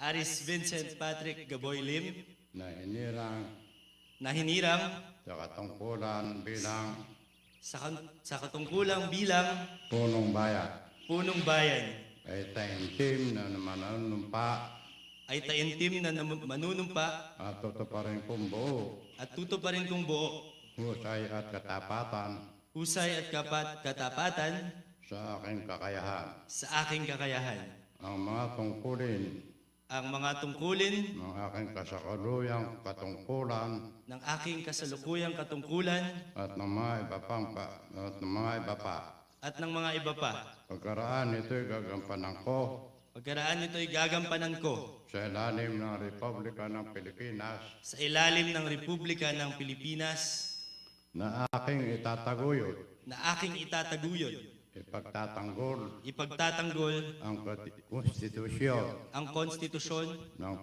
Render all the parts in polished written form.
Aris Vincent Patrick Gaboy Lim na hinirang sa katungkulan bilang sa katungkulang bilang punong bayan punong bayan ay taimtim na manunumpa manunumpa at tutuparin kong buo at tutuparin kong buo husay at katapatan sa aking kakayahan ang mga tungkulin ng aking kasalukuyang katungkulan at ng mga iba pa. Pagkaraan nito'y gagampanan ko sa ilalim ng Republika ng Pilipinas na aking itataguyod ipagtatanggol ang konstitusyon ng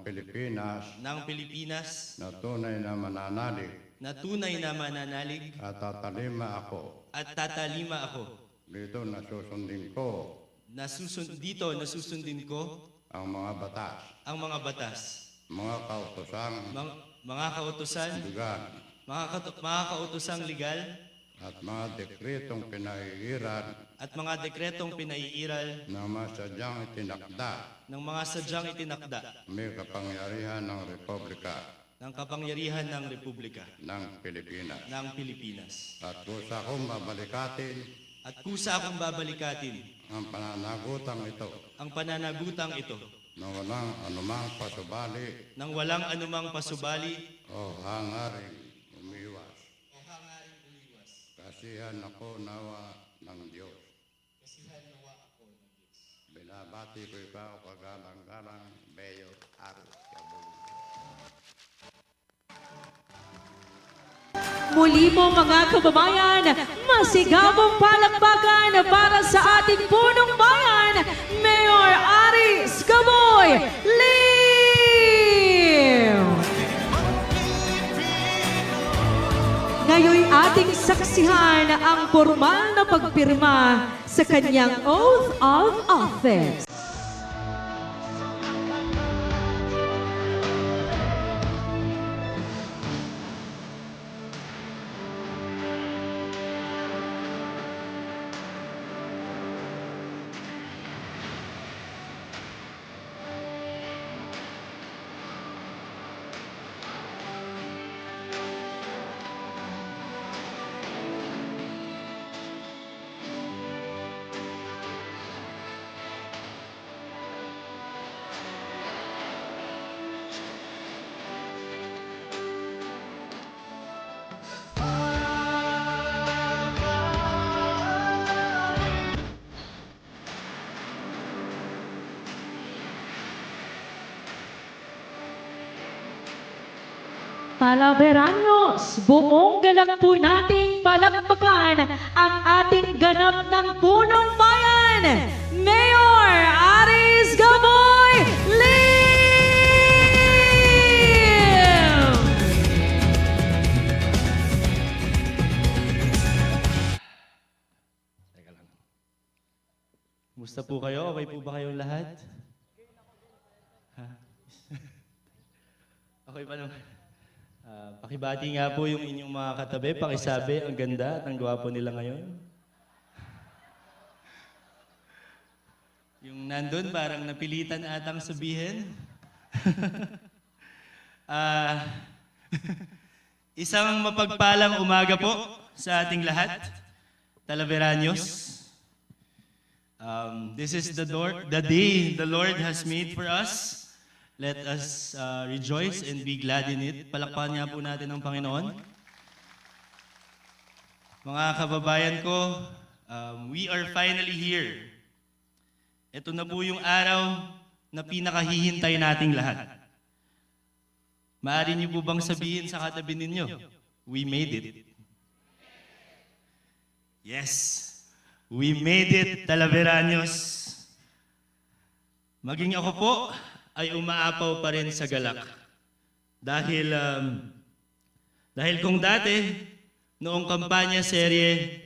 Pilipinas na tunay na mananalig at tatalima ako dito nasusundin ko ang mga batas mga kautosang legal at mga dekretong pinaiiral ng mga sadyang itinakda may kapangyarihan ng Republika ng Pilipinas. At kusa akong babalikatin ang pananagutang ito nang walang anumang pasubali o hangaring umiwas. Kasihan ako nawa ng Diyos. Binabati ko ikaw kagalang-galang, Mayor Aris Gaboy. Muli po mga kababayan, masigabong palakpakan para sa ating punong bayan, Mayor Aris Gaboy Lim! Ngayon'y ating saksihan ang formal na pagpirma sa kanyang Oath of Office. Palaveranos, buong galang po nating palakpakan ang ating ganap ng punong bayan, Mayor Aris Gaboy Lim! Teka lang. Kumusta po kayo? Okay po ba kayong lahat? Ha? Okay pa naman. Pakibati nga po yung inyong mga katabi, pakisabi, ang ganda at ang gwapo nila ngayon. Yung nandun, parang napilitan atang sabihin. Isang mapagpalang umaga po sa ating lahat, Talaveranos. This is the day the Lord has made for us. Let us rejoice and be glad in it. Palakpakan niya po natin ang Panginoon. Mga kababayan ko, we are finally here. Ito na po yung araw na pinakahihintay nating lahat. Maaari niyo po bang sabihin sa katabi ninyo, we made it. Yes, we made it, Talaveranos. Maging ako po, ay umaapaw pa rin sa galak. Dahil kung dati, noong kampanya serye,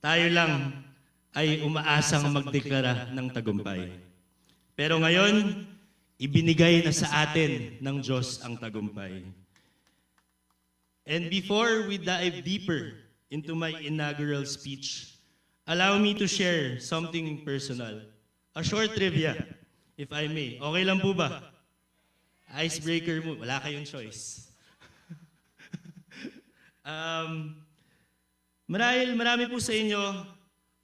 tayo lang ay umaasang magdeklara ng tagumpay. Pero ngayon, ibinigay na sa atin ng Diyos ang tagumpay. And before we dive deeper into my inaugural speech, allow me to share something personal. A short trivia, if I may. Okay lang po ba? Icebreaker mo, wala kayong choice. Marami po sa inyo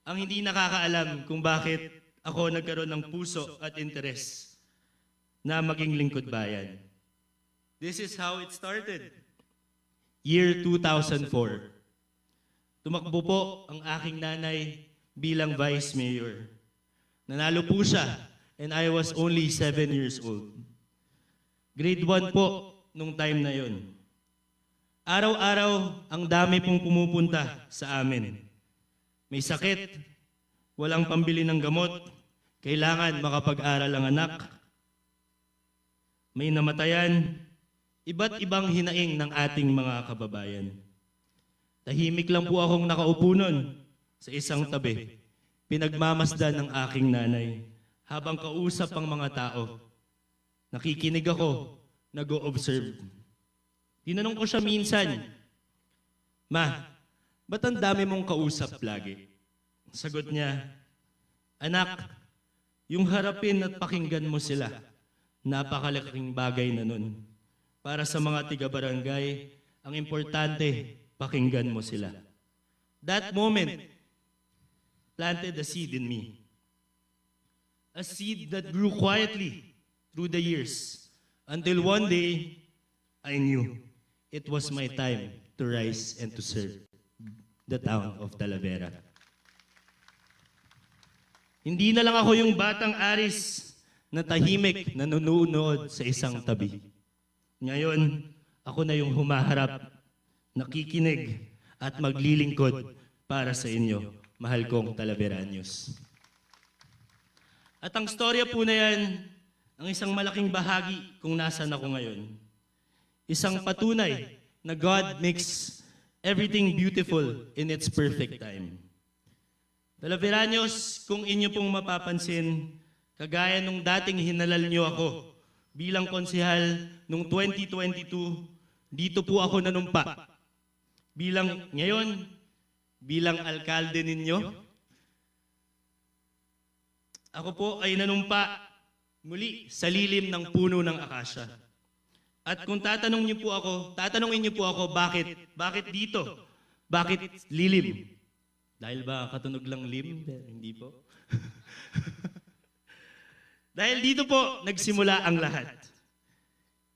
ang hindi nakakaalam kung bakit ako nagkaroon ng puso at interes na maging lingkod bayan. This is how it started. Year 2004. Tumakbo po ang aking nanay bilang vice mayor. Nanalo po siya and I was only 7 years old. Grade 1 po nung time na yon. Araw-araw ang dami pong pumupunta sa amin. May sakit, walang pambili ng gamot, kailangan makapag-aral ang anak. May namatayan, iba't ibang hinaing ng ating mga kababayan. Tahimik lang po akong nakaupo nun sa isang tabi. Pinagmamasdan ng aking nanay habang kausap ang mga tao. Nakikinig ako, nag-o-observe. Tinanong ko siya minsan, "Ma, ba't ang dami mong kausap lagi?" Sagot niya, "Anak, yung harapin at pakinggan mo sila, napakalaking bagay na nun. Para sa mga tiga-barangay, ang importante, pakinggan mo sila." That moment planted a seed in me. A seed that grew quietly through the years until one day I knew it was my time to rise and to serve the town of Talavera. Hindi na lang ako yung batang aris na tahimik na nanonood sa isang tabi. Ngayon, ako na yung humaharap, nakikinig at maglilingkod para sa inyo, mahal kong Talaveranos. At ang storya po na yan, ang isang malaking bahagi kung nasan ako ngayon. Isang patunay na God makes everything beautiful in its perfect time. Talaveranos, kung inyo pong mapapansin, kagaya nung dating hinalal niyo ako bilang konsehal nung 2022, dito po ako nanumpa. Bilang alkalde ninyo, ako po ay nanumpa muli sa lilim ng puno ng akasya. At kung tatanungin niyo po ako, bakit dito? Bakit lilim? Dahil ba katunog lang lim? Hindi po. Dahil dito po nagsimula ang lahat.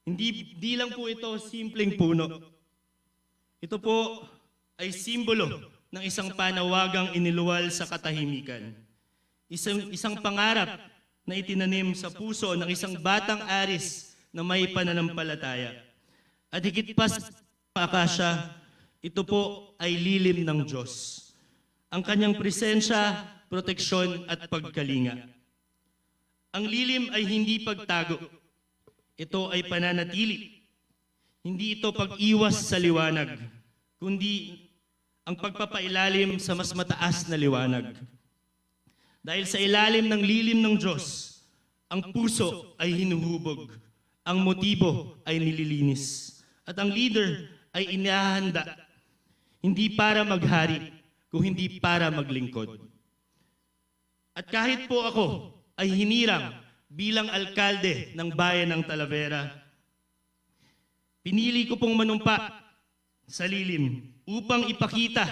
Hindi lang po ito simpleng puno. Ito po ay simbolo ng isang panawagang iniluwal sa katahimikan. Isang pangarap na itinanim sa puso ng isang batang aris na may pananampalataya. At higit pa sa akasya, ito po ay lilim ng Diyos. Ang kanyang presensya, proteksyon at pagkalinga. Ang lilim ay hindi pagtago. Ito ay pananatili. Hindi ito pag-iwas sa liwanag, kundi ang pagpapailalim sa mas mataas na liwanag. Dahil sa ilalim ng lilim ng Diyos, ang puso ay hinuhubog, ang motibo ay nililinis, at ang leader ay inihahanda, hindi para maghari, kung hindi para maglingkod. At kahit po ako ay hinirang bilang alkalde ng bayan ng Talavera, pinili ko pong manumpa sa lilim upang ipakita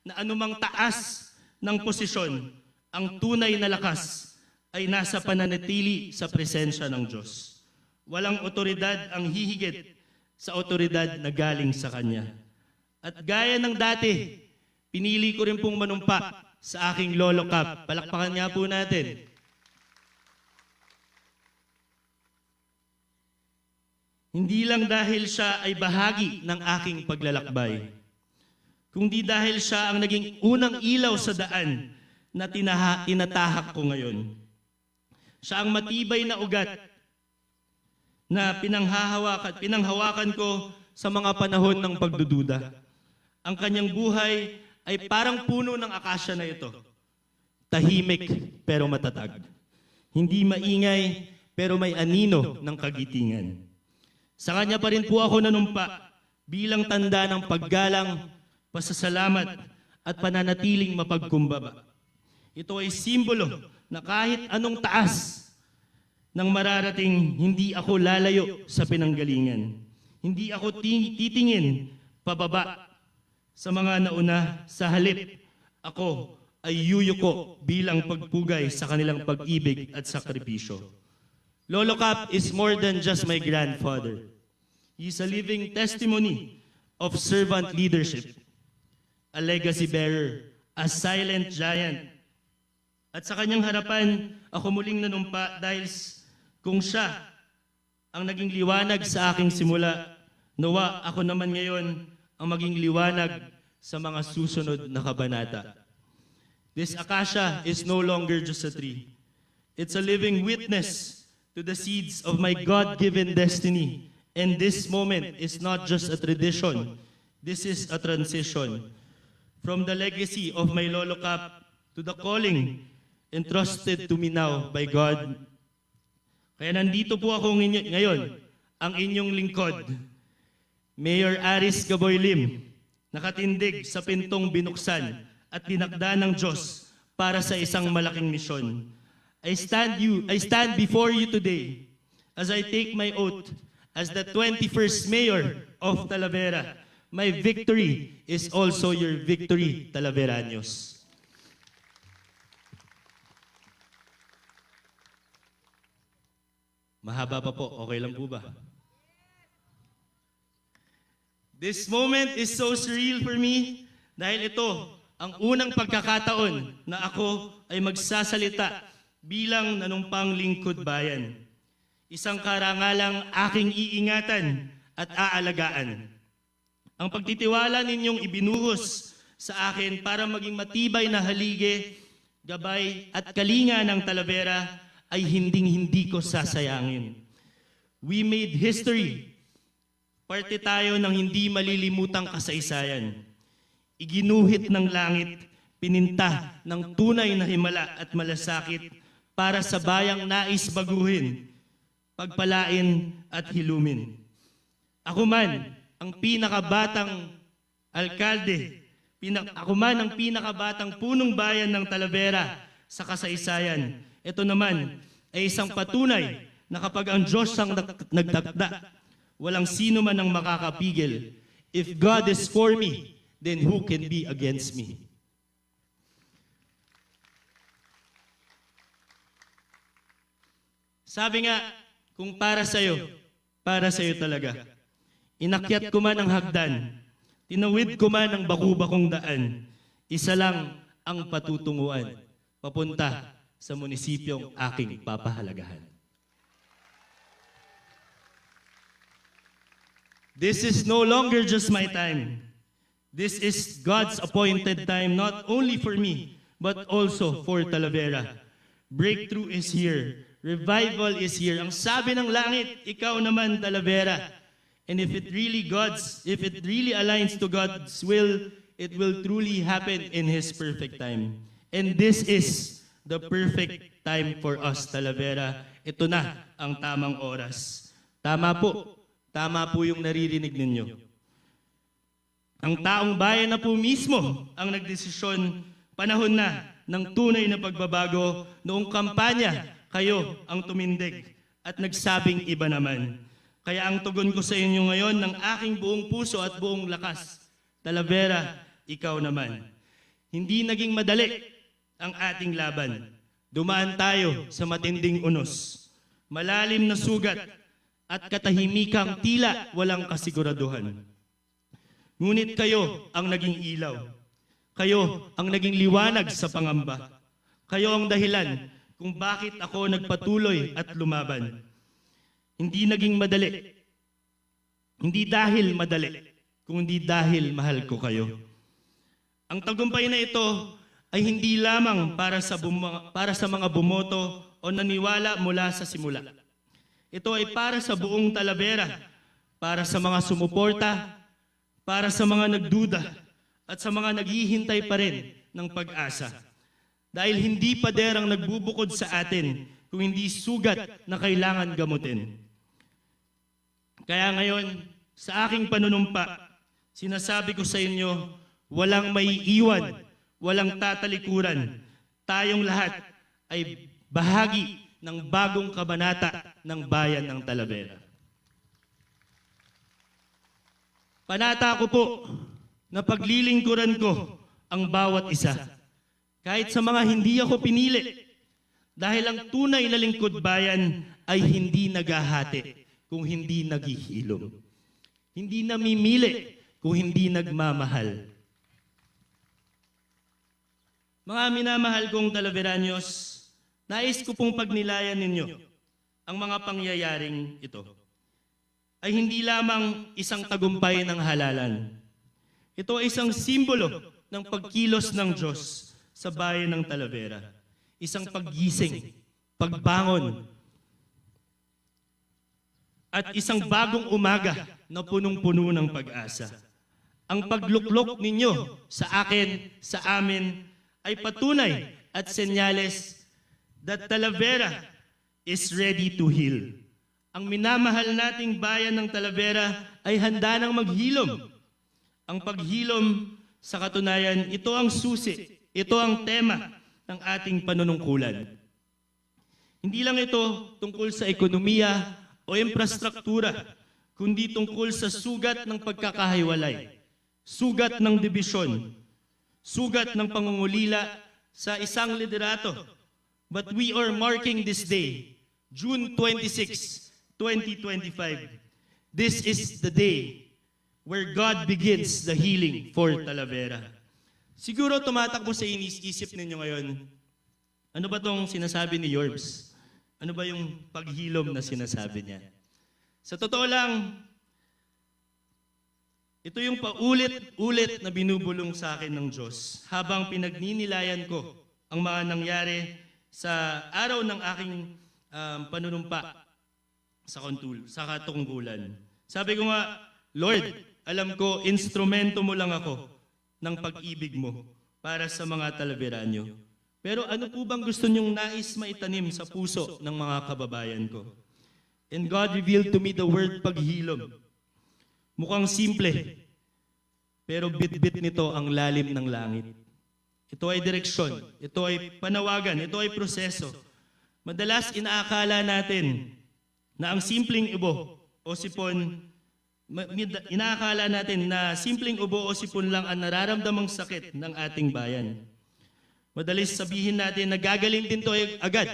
na anumang taas ng posisyon, ang tunay na lakas ay nasa pananatili sa presensya ng Diyos. Walang otoridad ang hihigit sa otoridad na galing sa Kanya. At gaya ng dati, pinili ko rin pong manumpa sa aking Lolo Cap. Palakpakan nga po natin. Hindi lang dahil siya ay bahagi ng aking paglalakbay, kundi dahil siya ang naging unang ilaw sa daan na tinatahak ko ngayon. Siya ang matibay na ugat na pinanghawakan ko sa mga panahon ng pagdududa. Ang kanyang buhay ay parang puno ng akasya na ito. Tahimik pero matatag. Hindi maingay pero may anino ng kagitingan. Sa kanya pa rin po ako nanumpa bilang tanda ng paggalang, pasasalamat at pananatiling mapagkumbaba. Ito ay simbolo na kahit anong taas ng mararating, hindi ako lalayo sa pinanggalingan. Hindi ako titingin pababa sa mga nauna, sa halip ako ay yuyuko bilang pagpugay sa kanilang pag-ibig at sakripisyo. Lolo Cap is more than just my grandfather. He is a living testimony of servant leadership, a legacy bearer, a silent giant. At sa kanyang harapan, ako muling nanumpa dahil kung siya ang naging liwanag sa aking simula, nawa ako naman ngayon ang maging liwanag sa mga susunod na kabanata. This acacia is no longer just a tree. It's a living witness to the seeds of my God-given destiny. And this moment is not just a tradition. This is a transition from the legacy of my Lolo Cap to the calling entrusted to me now by God. Kaya nandito po ako ngayon, ang inyong lingkod, Mayor Aris Gaboy Lim, nakatindig sa pintong binuksan at tinakda ng Diyos para sa isang malaking misyon. I stand before you today as I take my oath as the 21st Mayor of Talavera. My victory is also your victory, Talaveranos. Mahaba pa po, okay lang po ba? This moment is so surreal for me dahil ito ang unang pagkakataon na ako ay magsasalita bilang nanumpang lingkod bayan. Isang karangalang aking iingatan at aalagaan. Ang pagtitiwala ninyong ibinuhos sa akin para maging matibay na halige, gabay at kalinga ng Talavera ay hinding-hindi ko sasayangin. We made history. Parte tayo ng hindi malilimutang kasaysayan. Iginuhit ng langit, pininta ng tunay na himala at malasakit para sa bayang nais baguhin, pagpalain at hilumin. Ako man, ang pinakabatang alkalde, ako man ang pinakabatang punong bayan ng Talavera sa kasaysayan. Ito naman ay isang patunay na kapag ang Diyos ang nagtakda, walang sino man ang makakapigil. If God is for me, then who can be against me? Sabi nga, kung para sa'yo talaga. Inakyat ko man ang hagdan, tinawid ko man ang baku-bakong daan, isa lang ang patutunguhan, papunta sa munisipyong aking papahalagahan. This is no longer just my time. This is God's appointed time, not only for me, but also for Talavera. Breakthrough is here. Revival is here. Ang sabi ng langit, ikaw naman, Talavera. And if it really aligns to God's will, it will truly happen in His perfect time. And this is the perfect time for us, Talavera. Ito na ang tamang oras. Tama po yung naririnig ninyo. Ang taong bayan na po mismo ang nagdesisyon, panahon na ng tunay na pagbabago. Noong kampanya, kayo ang tumindig at nagsabing iba naman. Kaya ang tugon ko sa inyo ngayon ng aking buong puso at buong lakas, Talavera, ikaw naman. Hindi naging madali ang ating laban. Dumaan tayo sa matinding unos, malalim na sugat at katahimikang tila walang kasiguraduhan. Ngunit kayo ang naging ilaw. Kayo ang naging liwanag sa pangamba. Kayo ang dahilan kung bakit ako nagpatuloy at lumaban. Hindi naging madali. Hindi dahil madali, kundi dahil mahal ko kayo. Ang tagumpay na ito ay hindi lamang para sa mga bumoto o naniwala mula sa simula. Ito ay para sa buong Talavera, para sa mga sumuporta, para sa mga nagduda, at sa mga naghihintay pa rin ng pag-asa. Dahil hindi pader ang nagbubukod sa atin, kung hindi sugat na kailangan gamutin. Kaya ngayon, sa aking panunumpa, sinasabi ko sa inyo, walang maiiwan, walang tatalikuran. Tayong lahat ay bahagi ng bagong kabanata ng bayan ng Talavera. Panata ko po na paglilingkuran ko ang bawat isa. Kahit sa mga hindi ako pinili. Dahil ang tunay na lingkod bayan ay hindi naghahati kung hindi naghihilom. Hindi namimili kung hindi nagmamahal. Mga minamahal kong Talaveranos, nais ko pong pagnilayan ninyo ang mga pangyayaring ito ay hindi lamang isang tagumpay ng halalan. Ito ay isang simbolo ng pagkilos ng Diyos sa bayan ng Talavera. Isang paggising, pagbangon, at isang bagong umaga na punong-puno ng pag-asa. Ang pagluklok ninyo sa akin, sa amin, ay patunay at senyales that Talavera is ready to heal. Ang minamahal nating bayan ng Talavera ay handa nang maghilom. Ang paghilom, sa katunayan, ito ang susi, ito ang tema ng ating panunungkulan. Hindi lang ito tungkol sa ekonomiya o infrastruktura, kundi tungkol sa sugat ng pagkakahiwalay, sugat ng dibisyon, sugat ng pangungulila sa isang liderato. But we are marking this day, June 26, 2025. This is the day where God begins the healing for Talavera. Siguro tumatakbo sa isip ninyo ngayon, ano ba tong sinasabi ni Yorbs? Ano ba yung paghilom na sinasabi niya? Sa totoo lang, ito yung paulit-ulit na binubulong sa akin ng Diyos habang pinagninilayan ko ang mga nangyari sa araw ng aking panunumpa sa katungkulan. Sabi ko nga, Lord, alam ko, instrumento mo lang ako ng pag-ibig mo para sa mga Talaveranyo. Pero ano po bang gusto niyong nais maitanim sa puso ng mga kababayan ko? And God revealed to me the word paghilom. Mukhang simple, pero bit-bit nito ang lalim ng langit. Ito ay direksyon, ito ay panawagan, ito ay proseso. Madalas inaakala natin na ang simpleng ubo o sipon, inaakala natin na simpleng ubo o sipon lang ang nararamdamang sakit ng ating bayan. Madalis sabihin natin na gagaling din to agad.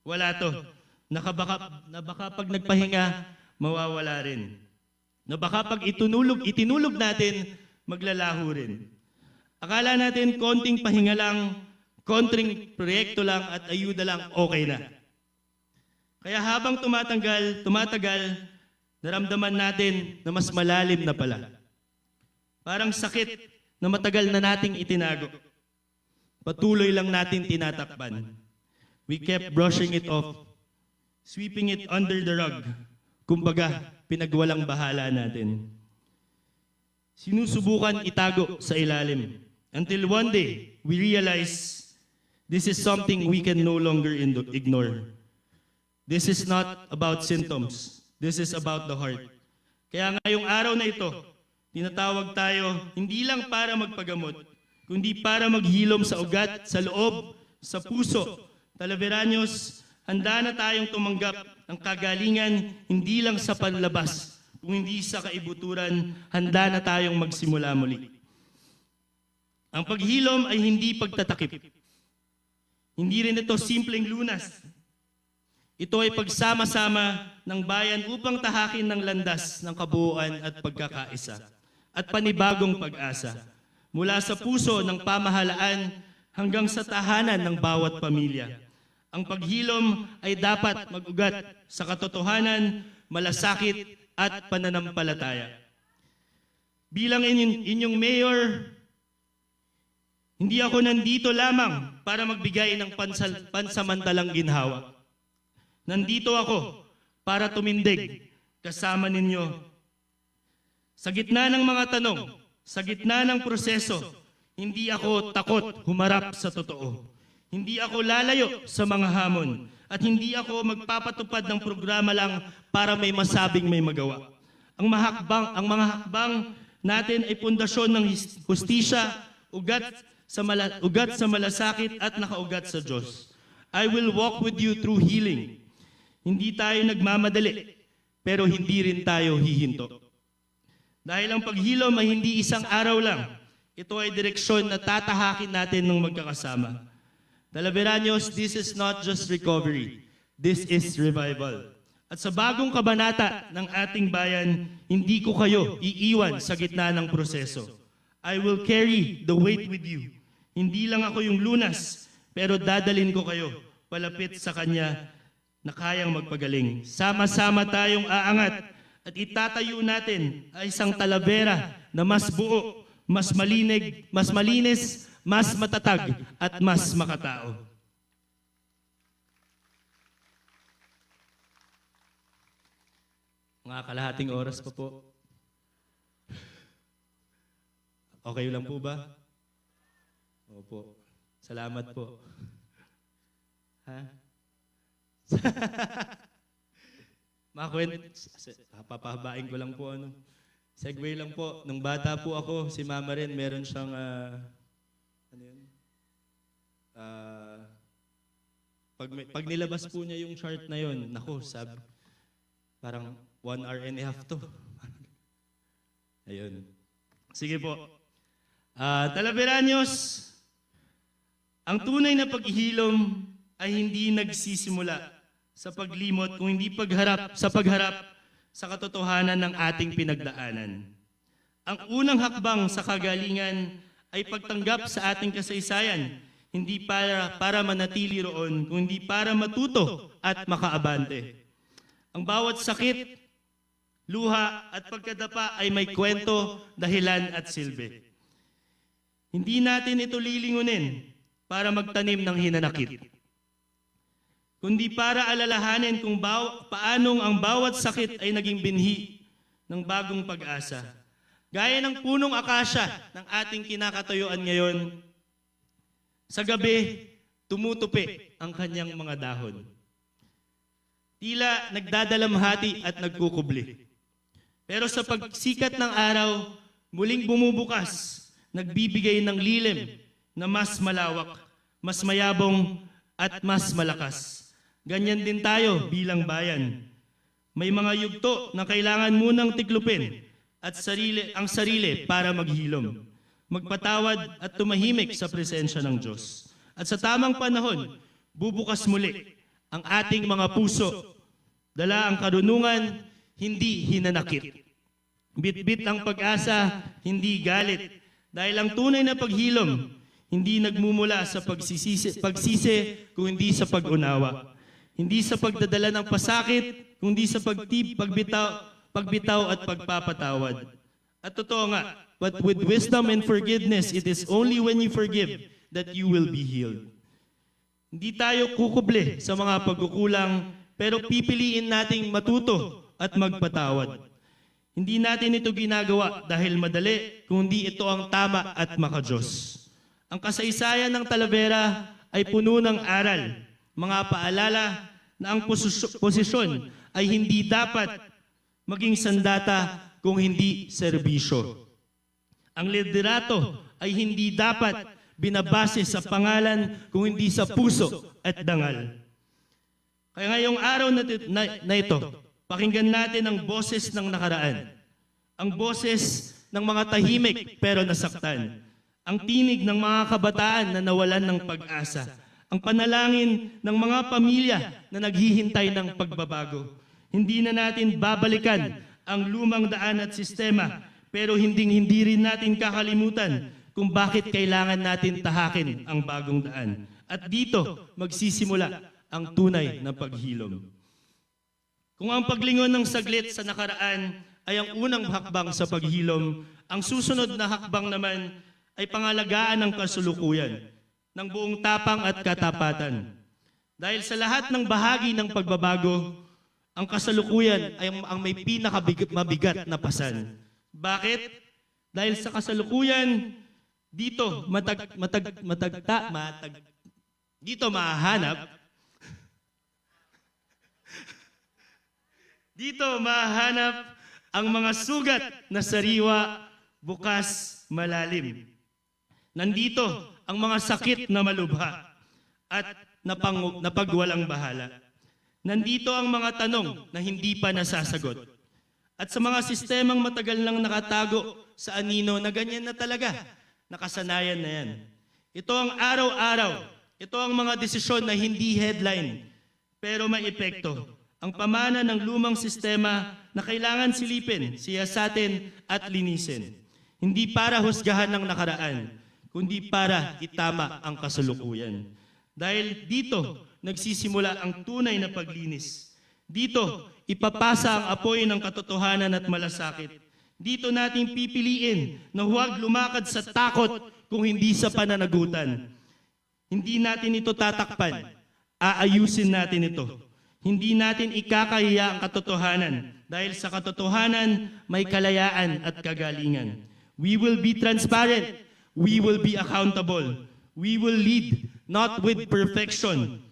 Wala to. Na baka pag nagpahinga, mawawala rin. Na baka pag itinulog natin, maglalaho rin. Akala natin konting pahinga lang, konting proyekto lang at ayuda lang, okay na. Kaya habang tumatagal, naramdaman natin na mas malalim na pala. Parang sakit na matagal na nating itinago. Patuloy lang natin tinatakpan. We kept brushing it off, sweeping it under the rug. Kumbaga, pinagwalang bahala natin. Sinusubukan itago sa ilalim. Until one day, we realize this is something we can no longer ignore. This is not about symptoms. This is about the heart. Kaya ngayong araw na ito, tinatawag tayo hindi lang para magpagamot, kundi para maghilom sa ugat, sa loob, sa puso. Talaveranos, handa na tayong tumanggap ng kagalingan hindi lang sa panlabas, kung hindi sa kaibuturan, handa na tayong magsimula muli. Ang paghilom ay hindi pagtatakip. Hindi rin ito simpleng lunas. Ito ay pagsama-sama ng bayan upang tahakin ng landas ng kabuuan at pagkakaisa at panibagong pag-asa mula sa puso ng pamahalaan hanggang sa tahanan ng bawat pamilya. Ang paghilom ay dapat mag-ugat sa katotohanan, malasakit at pananampalataya. Bilang inyong mayor, hindi ako nandito lamang para magbigay ng pansamantalang ginhawa. Nandito ako para tumindig kasama ninyo. Sa gitna ng mga tanong, sa gitna ng proseso, hindi ako takot humarap sa totoo. Hindi ako lalayo sa mga hamon at hindi ako magpapatupad ng programa lang para may masabing may magawa. Ang mga hakbang natin ay pundasyon ng hustisya, ugat sa malasakit at nakaugat sa Diyos. I will walk with you through healing. Hindi tayo nagmamadali, pero hindi rin tayo hihinto. Dahil ang paghilom ay hindi isang araw lang. Ito ay direksyon na tatahakin natin ng magkakasama. Talaveranos, this is not just recovery. This is revival. At sa bagong kabanata ng ating bayan, hindi ko kayo iiwan sa gitna ng proseso. I will carry the weight with you. Hindi lang ako yung lunas, pero dadalin ko kayo palapit sa Kanya na kayang magpagaling. Sama-sama tayong aangat at itatayo natin ay isang Talavera na mas buo, mas malinis, mas matatag at mas makatao. Mga kalahating oras pa po. Okay lang po ba? Opo. Salamat po. Ha? Papahabain ko lang po ano. Segue lang po. Nung bata po ako, si Mama rin, meron siyang ano yun? Pag nilabas po niya yung chart na yun, naku, sabi, parang 1 hour and a half to. Ayun. Sige po. Talaveranos, ang tunay na paghihilom ay hindi nagsisimula sa paglimot kung hindi pagharap sa katotohanan ng ating pinagdaanan. Ang unang hakbang sa kagalingan ay pagtanggap sa ating kasaysayan, hindi para manatili roon, kundi para matuto at makaabante. Ang bawat sakit, luha at pagkadapa ay may kwento, dahilan at silbi. Hindi natin ito lilingunin para magtanim ng hinanakit, kundi para alalahanin kung paanong ang bawat sakit ay naging binhi ng bagong pag-asa. Gaya ng punong akasya ng ating kinakatuyuan ngayon, sa gabi, tumutupi ang kanyang mga dahon. Tila nagdadalamhati at nagkukubli. Pero sa pagsikat ng araw, muling bumubukas, nagbibigay ng lilim na mas malawak, mas mayabong at mas malakas. Ganyan din tayo bilang bayan. May mga yugto na kailangan munang tiklupin at ang sarili para maghilom, magpatawad at tumahimik sa presensya ng Diyos. At sa tamang panahon, bubukas muli ang ating mga puso, dala ang karunungan, hindi hinanakit. Bit-bit ang pag-asa, hindi galit. Dahil ang tunay na paghilom, hindi nagmumula sa pagsisi kung hindi sa pag-unawa. Hindi sa pagdadala ng pasakit, kundi sa pagbitaw at pagpapatawad. At totoo nga, but with wisdom and forgiveness, it is only when you forgive that you will be healed. Hindi tayo kukubli sa mga pagkukulang, pero pipiliin nating matuto at magpatawad. Hindi natin ito ginagawa dahil madali, kundi ito ang tama at makadiyos. Ang kasaysayan ng Talavera ay puno ng aral, mga paalala na ang posisyon ay hindi dapat maging sandata kung hindi serbisyo. Ang liderato ay hindi dapat binabase sa pangalan kung hindi sa puso at dangal. Kaya ngayong araw na ito, pakinggan natin ang boses ng nakaraan. Ang boses ng mga tahimik pero nasaktan. Ang tinig ng mga kabataan na nawalan ng pag-asa. Ang panalangin ng mga pamilya na naghihintay ng pagbabago. Hindi na natin babalikan ang lumang daan at sistema, pero hindi rin natin kakalimutan kung bakit kailangan natin tahakin ang bagong daan. At dito magsisimula ang tunay na paghilom. Kung ang paglingon ng saglit sa nakaraan ay ang unang hakbang sa paghilom, ang susunod na hakbang naman ay pangalagaan ng kasulukuyan, ng buong tapang at katapatan. Dahil sa lahat ng bahagi ng pagbabago, ang kasalukuyan ay ang may pinakamabigat na pasan. Bakit? Dahil sa kasalukuyan, dito dito mahahanap Dito mahanap ang mga sugat na sariwa, bukas, malalim. Nandito ang mga sakit na malubha at napagwalang bahala. Nandito ang mga tanong na hindi pa nasasagot. At sa mga sistemang matagal nang nakatago sa anino na ganyan na talaga, nakasanayan na yan. Ito ang araw-araw, ito ang mga desisyon na hindi headline, pero may epekto. Ang pamana ng lumang sistema na kailangan silipin, siyasatin at linisin. Hindi para husgahan ng nakaraan, kundi para itama ang kasalukuyan. Dahil dito, nagsisimula ang tunay na paglinis. Dito, ipapasa ang apoy ng katotohanan at malasakit. Dito natin pipiliin na huwag lumakad sa takot kung hindi sa pananagutan. Hindi natin ito tatakpan. Aayusin natin ito. Hindi natin ikakahiya ang katotohanan dahil sa katotohanan may kalayaan at kagalingan. We will be transparent. We will be accountable. We will lead not with perfection,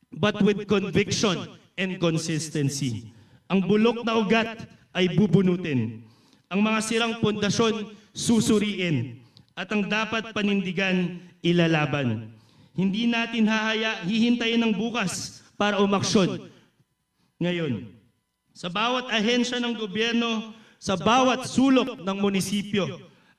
but with conviction and consistency. Ang bulok na ugat ay bubunutin. Ang mga sirang pundasyon susuriin. At ang dapat panindigan, ilalaban. Hindi natin hihintayin ng bukas para umaksyon. Ngayon, sa bawat ahensya ng gobyerno, sa bawat sulok ng munisipyo,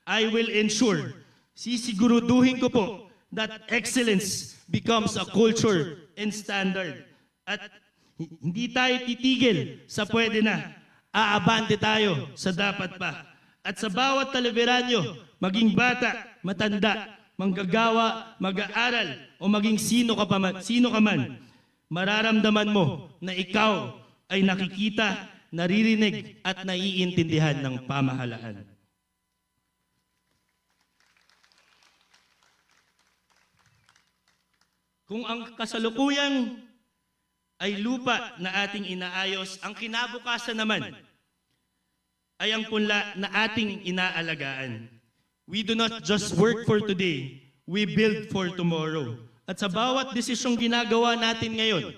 I will ensure, sisiguruduhin ko po, that excellence becomes a culture and standard. At hindi tayo titigil sa pwede na, aabante tayo sa dapat pa. At sa bawat taliberanyo, maging bata, matanda, manggagawa, mag-aaral, o maging sino ka man, mararamdaman mo na ikaw ay nakikita, naririnig, at naiintindihan ng pamahalaan. Kung ang kasalukuyan ay lupa na ating inaayos, ang kinabukasan naman ay ang punla na ating inaalagaan. We do not just work for today, we build for tomorrow. At sa bawat desisyong ginagawa natin ngayon,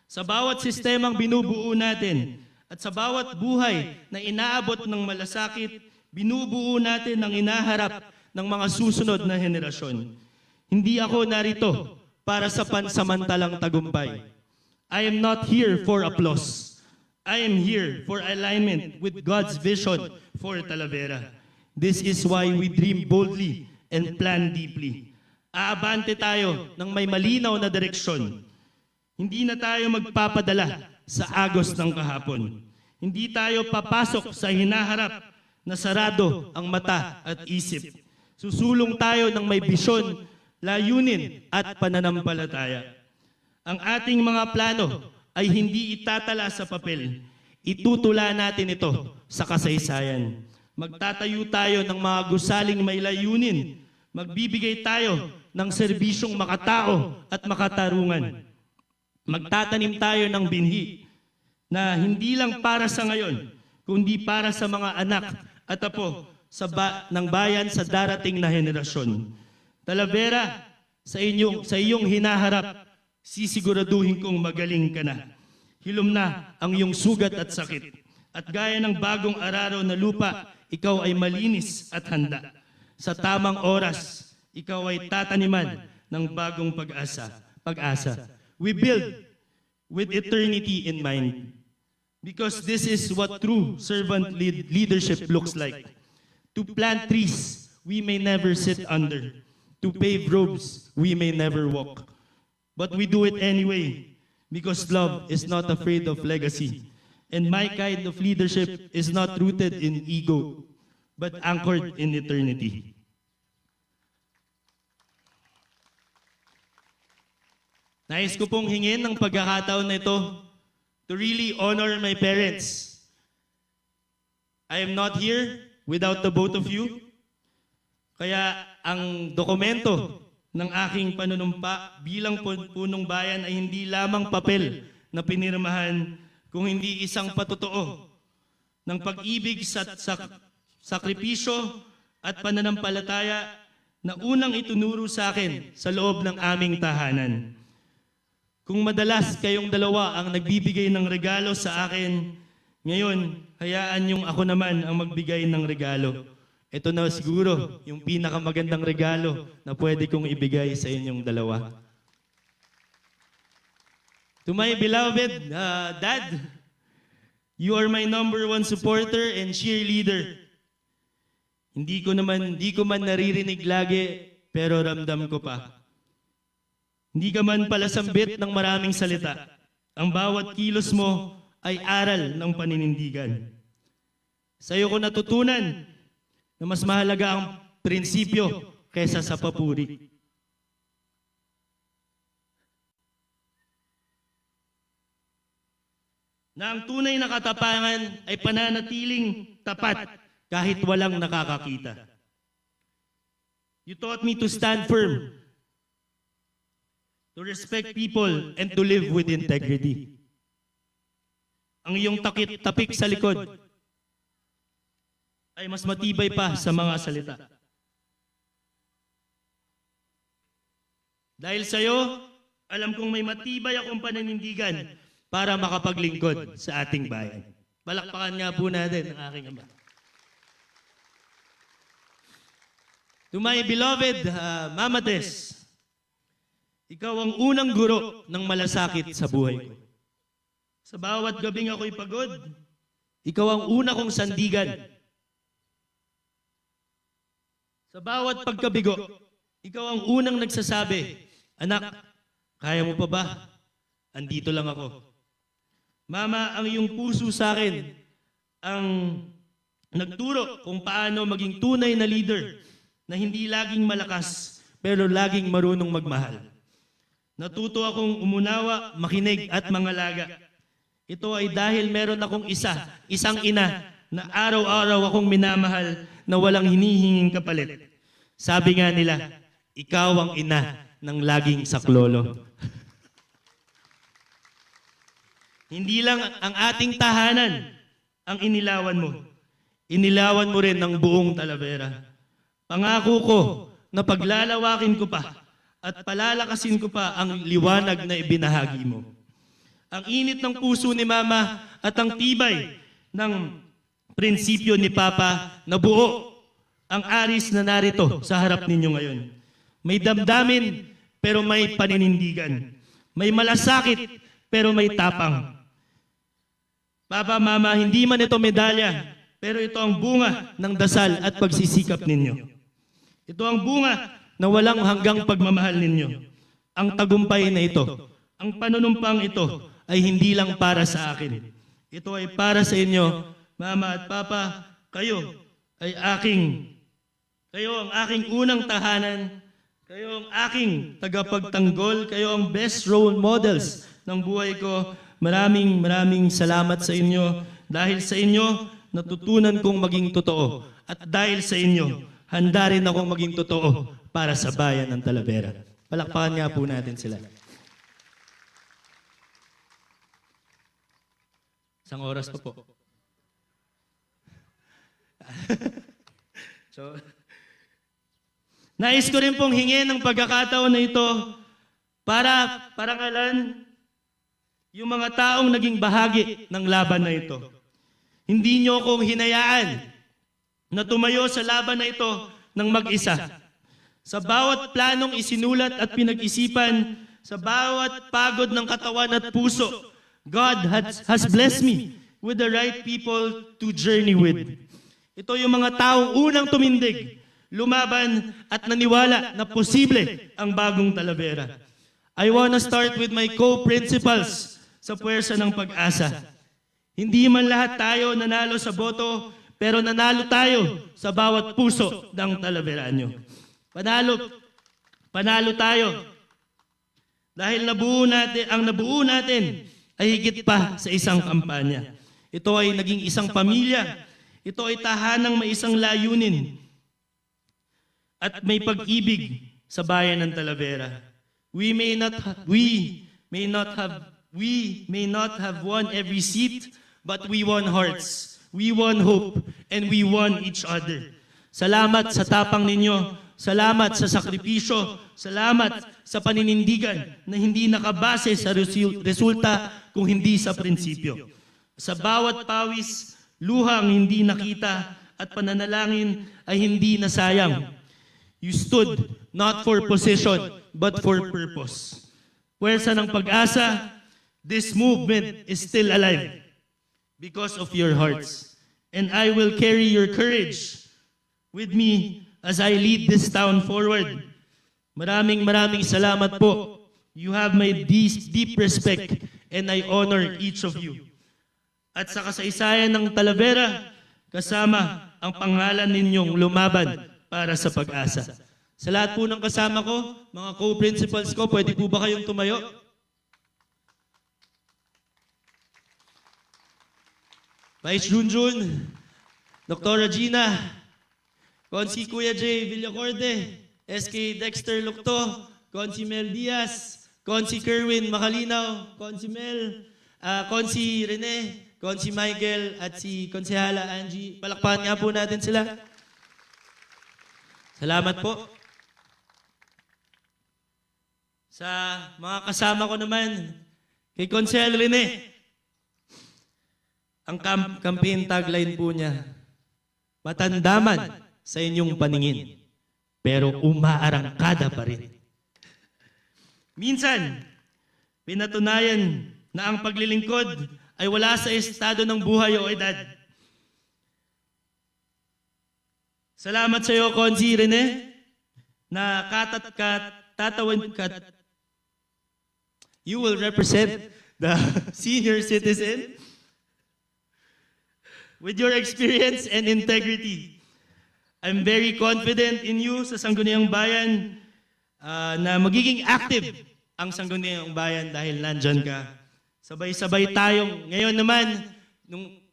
sa bawat sistemang binubuo natin, at sa bawat buhay na inaabot ng malasakit, binubuo natin ang inaharap ng mga susunod na henerasyon. Hindi ako narito para sa pansamantalang tagumpay. I am not here for applause. I am here for alignment with God's vision for Talavera. This is why we dream boldly and plan deeply. Aabante tayo ng may malinaw na direksyon. Hindi na tayo magpapadala sa agos ng kahapon. Hindi tayo papasok sa hinaharap na sarado ang mata at isip. Susulong tayo ng may bisyon, layunin at pananampalataya. Ang ating mga plano ay hindi itatala sa papel. Itutula natin ito sa kasaysayan. Magtatayo tayo ng mga gusaling may layunin. Magbibigay tayo ng serbisyong makatao at makatarungan. Magtatanim tayo ng binhi na hindi lang para sa ngayon, kundi para sa mga anak at apo ng bayan sa darating na henerasyon. Talavera, sa iyong hinaharap, sisiguraduhin kong magaling ka na. Hilom na ang iyong sugat at sakit. At gaya ng bagong araro na lupa, ikaw ay malinis at handa. Sa tamang oras, ikaw ay tataniman ng bagong pag-asa. We build with eternity in mind. Because this is what true servant leadership looks like. To plant trees we may never sit under. To pave roads we may never walk. But we do it anyway, because love is not afraid of legacy. And my kind of leadership is not rooted in ego, but anchored in eternity. Nais ko pong hingin ng pagkakataon na ito to really honor my parents. I am not here without the both of you. Kaya ang dokumento ng aking panunumpa bilang punong bayan ay hindi lamang papel na pinirmahan, kung hindi isang patotoo ng pag-ibig sa sakripisyo at pananampalataya na unang itunuro sa akin sa loob ng aming tahanan. Kung madalas kayong dalawa ang nagbibigay ng regalo sa akin, ngayon, hayaan yung ako naman ang magbigay ng regalo. Ito na siguro yung pinakamagandang regalo na pwede kong ibigay sa inyong dalawa. To my beloved Dad, you are my #1 supporter and cheerleader. Hindi ko man naririnig lagi, pero ramdam ko pa. Hindi ka man pala sambit ng maraming salita. Ang bawat kilos mo ay aral ng paninindigan. Sa iyo ko natutunan na mas mahalaga ang prinsipyo kaysa sa papuri. Na ang tunay na katapangan ay pananatiling tapat kahit walang nakakakita. You taught me to stand firm, to respect people, and to live with integrity. Ang iyong tapik sa likod ay mas matibay pa sa mga salita. Dahil sa iyo, alam kong may matibay akong paninindigan para makapaglingkod sa ating bayan. Palakpakan nga po natin ang aking ama. To my beloved Mama Tess, ikaw ang unang guro ng malasakit sa buhay ko. Sa bawat gabing ako'y pagod, ikaw ang una kong sandigan. Sa bawat pagkabigo, ikaw ang unang nagsasabi, "Anak, kaya mo pa ba? Andito lang ako." Mama, ang iyong puso sa akin ang nagturo kung paano maging tunay na leader na hindi laging malakas pero laging marunong magmahal. Natuto akong umunawa, makinig at mangalaga. Ito ay dahil meron akong isang ina na araw-araw akong minamahal na walang hinihinging kapalit. Sabi nga nila, ikaw ang ina ng laging saklolo. Hindi lang ang ating tahanan ang inilawan mo. Inilawan mo rin ng buong Talavera. Pangako ko na paglalawakin ko pa at palalakasin ko pa ang liwanag na ibinahagi mo. Ang init ng puso ni Mama at ang tibay ng prinsipyo ni Papa na buo ang aris na narito sa harap ninyo ngayon. May damdamin pero may paninindigan. May malasakit pero may tapang. Papa, Mama, hindi man ito medalya, pero ito ang bunga ng dasal at pagsisikap ninyo. Ito ang bunga na walang hanggang pagmamahal ninyo. Ang tagumpay na ito, ang panunumpang ito ay hindi lang para sa akin. Ito ay para sa inyo, Mama at Papa. Kayo ang aking unang tahanan. Kayo ang aking tagapagtanggol. Kayo ang best role models ng buhay ko. Maraming salamat sa inyo. Dahil sa inyo, natutunan kong maging totoo. At dahil sa inyo, handa rin akong maging totoo para sa bayan ng Talavera. Palakpakan nga po natin sila. Isang oras pa po. So, nais ko rin pong hingin ng pagkakataon na ito para parangalan yung mga taong naging bahagi ng laban na ito. Hindi niyo akong hinayaan na tumayo sa laban na ito ng mag-isa. Sa bawat planong isinulat at pinag-isipan, sa bawat pagod ng katawan at puso, God has blessed me with the right people to journey with. Ito yung mga taong unang tumindig, lumaban at naniwala na posible ang bagong Talavera. I wanna start with my co-principals sa Puwersa ng Pag-asa. Hindi man lahat tayo nanalo sa boto, pero nanalo tayo sa bawat puso ng Talaveranyo. Panalo tayo. Dahil ang nabuo natin ay higit pa sa isang kampanya. Ito ay naging isang pamilya. Ito ay tahanang may isang layunin. At may pag-ibig sa bayan ng Talavera. We may not have won every seat, but we won hearts. We won hope, and we won each other. Salamat sa tapang ninyo, Salamat sa sakripisyo. Salamat sa paninindigan na hindi nakabase sa resulta kung hindi sa prinsipyo. Sa bawat pawis, luhang hindi nakita at pananalangin ay hindi nasayang. You stood not for position but for purpose. Puwersa ng pag-asa, this movement is still alive because of your hearts. And I will carry your courage with me as I lead this town forward. Maraming salamat po. You have my deep respect and I honor each of you. At sa kasaysayan ng Talavera, kasama ang pangalan ninyong lumaban para sa pag-asa. Sa lahat po ng kasama ko, mga co-principals ko, pwede po ba kayong tumayo? Vice Junjun, Dr. Gina, Consi Kuya J. Villacorde, SK Dexter Lucto, Consi Mel Diaz, Consi Kerwin Makalinaw, Consi Mel, Consi Rene, Consi Michael, at si Konsehala Angie. Palakpakan nga po natin sila. Salamat po. Sa mga kasama ko naman, kay Konsehal Rene, ang campaign tagline po niya, matandaman sa inyong paningin, pero umaarangkada pa rin. Minsan, pinatunayan na ang paglilingkod ay wala sa estado ng buhay o edad. Salamat sa iyo, Konsi Rene, na you will represent the senior citizen with your experience and integrity. I'm very confident in you sa Sangguniang Bayan na magiging active ang Sangguniang Bayan dahil nandyan ka. Sabay-sabay tayong, ngayon naman,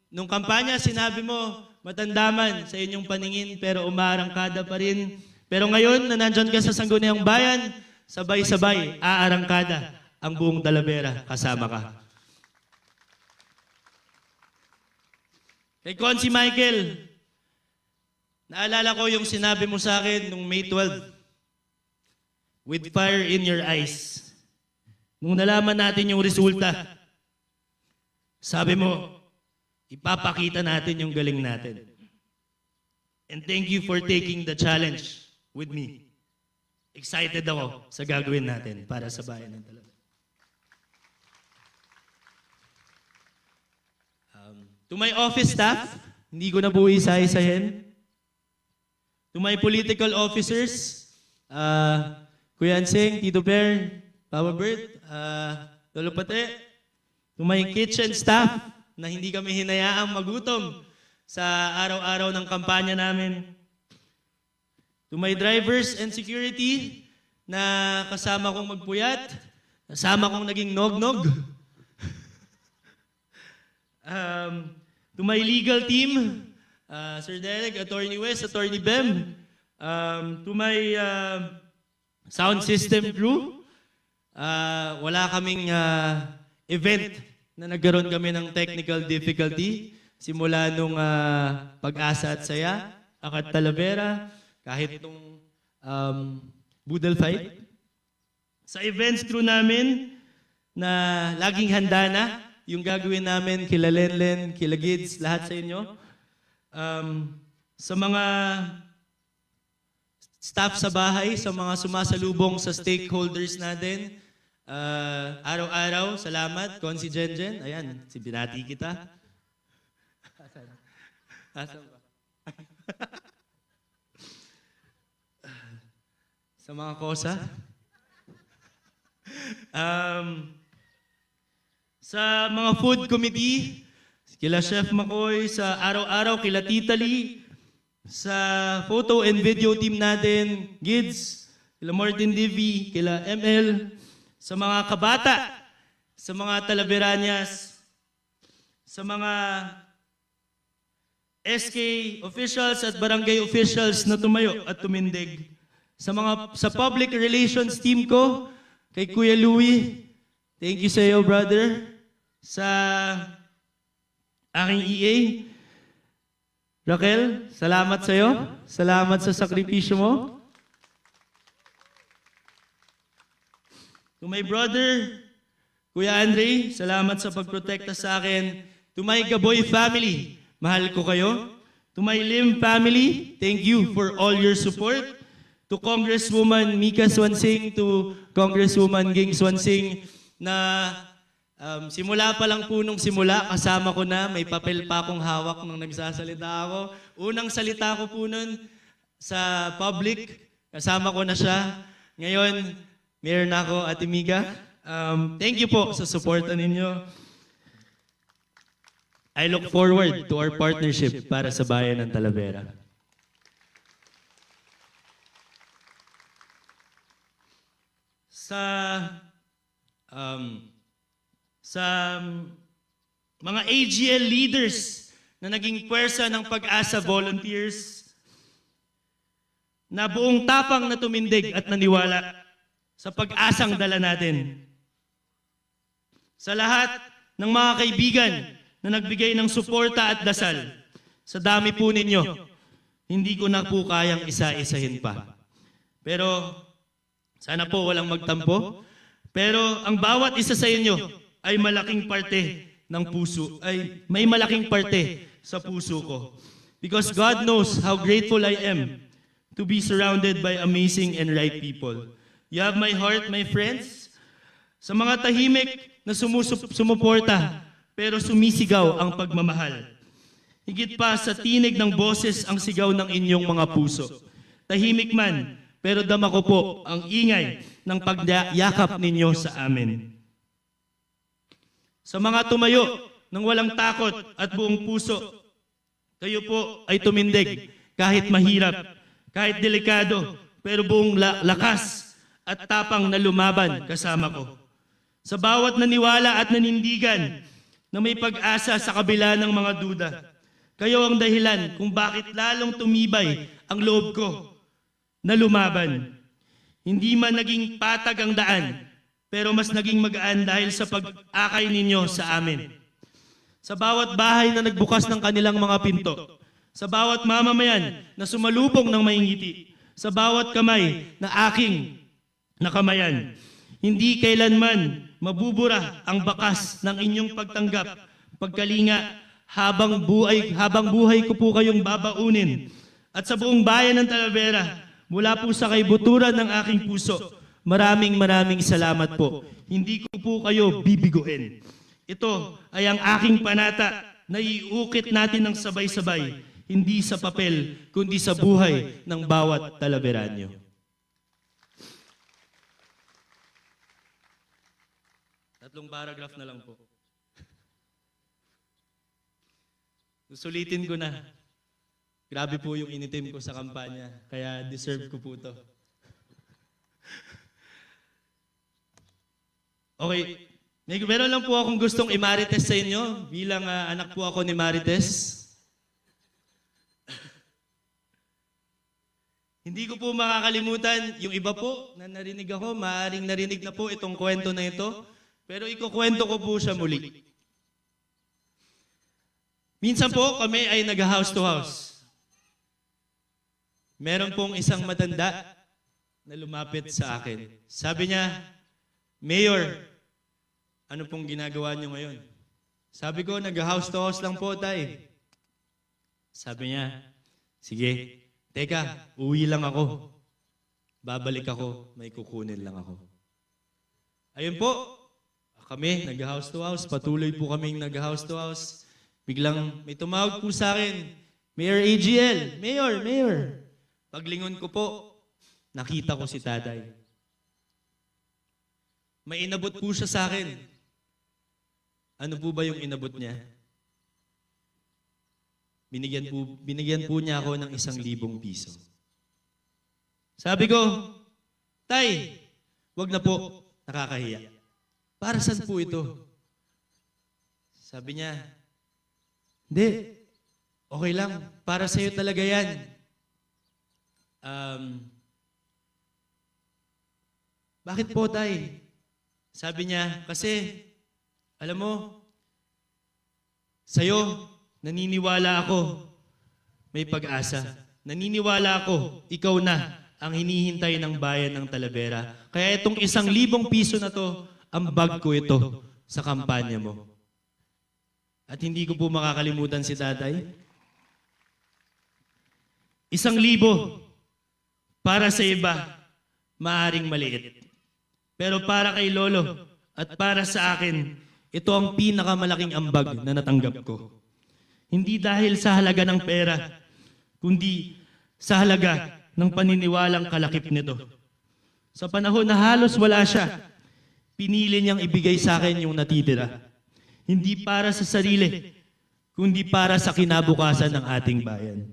nung kampanya, sinabi mo, matandaman sa inyong paningin pero umaarangkada pa rin. Pero ngayon, na nandyan ka sa Sangguniang Bayan, sabay-sabay, aarangkada ang buong Talavera, kasama ka. Kay Consi Michael, naalala ko yung sinabi mo sa akin nung May 12, with fire in your eyes. Nung nalaman natin yung resulta, sabi mo, ipapakita natin yung galing natin. And thank you for taking the challenge with me. Excited ako sa gagawin natin para sa bayan ng Talavera. To my office staff, hindi ko na po isa-isahin. To my political officers, Kuya Anseng, Tito Per, Papa Bert, Lolo Pate, to my kitchen staff na hindi kami hinayaang magutom sa araw-araw ng kampanya namin. To my drivers and security na kasama kong magpuyat, kasama kong naging nog-nog. To my legal team, Sir Derek, Attorney West, Attorney Bem, to my sound system crew, wala kaming event na nagkaroon kami ng technical difficulty simula nung Pag-asa at Saya, Akat Talavera, kahit itong Boodle Fight. Sa events crew namin na laging handa na, yung gagawin namin kila Lenlen, kila Gids, lahat sa inyo. Sa mga staff sa bahay, sa mga sumasalubong sa stakeholders natin, araw-araw, salamat, Konsi Jenjen. Ayan, si binati kita. Asan ba? Sa mga kosa. Sa mga food committee, kila Chef Makoy, sa araw-araw, kila Tita Lee, sa photo and video team natin, Gids, kila Martin Divi, kila ML, sa mga kabata, sa mga Talaveranias, sa mga SK officials at barangay officials na tumayo at tumindig, sa public relations team ko, kay Kuya Louie, thank you sa iyo, brother, sa aking EA, Raquel, salamat sa iyo, salamat sa sakripisyo mo. To my brother, Kuya Andre, salamat sa pagprotekta sa akin. To my Gaboy family, mahal ko kayo. To my Lim family, thank you for all your support. To Congresswoman Mika Swansing, to Congresswoman Ging Swansing, na simula pa lang po nung simula, kasama ko na, may papel pa akong hawak nung nagsasalita ako. Unang salita ko po nun sa public, kasama ko na siya. Ngayon, mayor na ako, Ate Mika. Thank you po sa suporta ninyo. I look forward to our partnership para sa bayan ng Talavera. Sa mga AGL leaders na naging puwersa ng Pag-asa volunteers, na buong tapang na tumindig at naniwala sa pag-asang dala natin. Sa lahat ng mga kaibigan na nagbigay ng suporta at dasal, sa dami po ninyo, hindi ko na po kayang isa-isahin pa. Pero sana po walang magtampo. Pero ang bawat isa sa inyo ay malaking parte ng puso, ay may malaking parte sa puso ko. Because God knows how grateful I am to be surrounded by amazing and right people. You have my heart, my friends. Sa mga tahimik na sumuporta, pero sumisigaw ang pagmamahal. Higit pa sa tinig ng boses ang sigaw ng inyong mga puso. Tahimik man, pero dama ko po ang ingay ng pagyakap ninyo sa amin. Sa mga tumayo ng walang takot at buong puso, kayo po ay tumindig kahit mahirap, kahit delikado, pero buong lakas at tapang na lumaban kasama ko. Sa bawat naniwala at nanindigan na may pag-asa sa kabila ng mga duda, kayo ang dahilan kung bakit lalong tumibay ang loob ko na lumaban. Hindi man naging patag ang daan, pero mas naging magaan dahil sa pag-akay ninyo sa amin. Sa bawat bahay na nagbukas ng kanilang mga pinto, sa bawat mamamayan na sumalubong ng maingiti, sa bawat kamay na aking nakamayan, hindi kailanman mabubura ang bakas ng inyong pagtanggap, pagkalinga, habang buhay ko po kayong babaunin. At sa buong bayan ng Talavera, mula po sa kaibuturan ng aking puso, maraming salamat po. Hindi ko po kayo bibiguin. Ito ay ang aking panata na iukit natin ng sabay-sabay, hindi sa papel, kundi sa buhay ng bawat Talaveranyo. Tatlong paragraph na lang po. Susulitin ko na. Grabe po yung initim ko sa kampanya, kaya deserve ko po to. Okay, meron lang po akong gustong i-marites sa inyo bilang anak po ako ni Marites. Hindi ko po makakalimutan yung iba po na narinig ako, maaaring narinig na po itong kwento na ito. Pero ikukwento ko po siya muli. Minsan po kami ay nag-house to house. Meron pong isang matanda na lumapit sa akin. Sabi niya, Mayor, ano pong ginagawa niyo ngayon? Sabi ko, nag-house to house lang po, tay. Sabi niya, sige, teka, uwi lang ako. Babalik ako, may kukunin lang ako. Ayun po. Kami, nag-house to house, patuloy po kaming nag-house to house. Biglang may tumawag po sa akin, Mayor AGL, Mayor. Paglingon ko po, nakita ko si tatay. May inabot po siya sa akin. Ano po ba yung inabot niya? Binigyan po niya ako ng 1,000 piso. Sabi ko, tay, wag na po, nakakahiya. Para saan po ito? Sabi niya, hindi, okay lang, para sa'yo talaga yan. Bakit po, tay? Sabi niya, kasi, alam mo, sa'yo, naniniwala ako, may pag-asa. Naniniwala ako, ikaw na ang hinihintay ng bayan ng Talavera. Kaya itong 1,000 piso na to, ambag ko ito sa kampanya mo. At hindi ko po makakalimutan si tatay. 1,000 para sa iba, maaring maliit. Pero para kay Lolo at para sa akin, ito ang pinakamalaking ambag na natanggap ko. Hindi dahil sa halaga ng pera, kundi sa halaga ng paniniwalang kalakip nito. Sa panahon na halos wala siya, pinili niyang ibigay sa akin yung natitira. Hindi para sa sarili, kundi para sa kinabukasan ng ating bayan.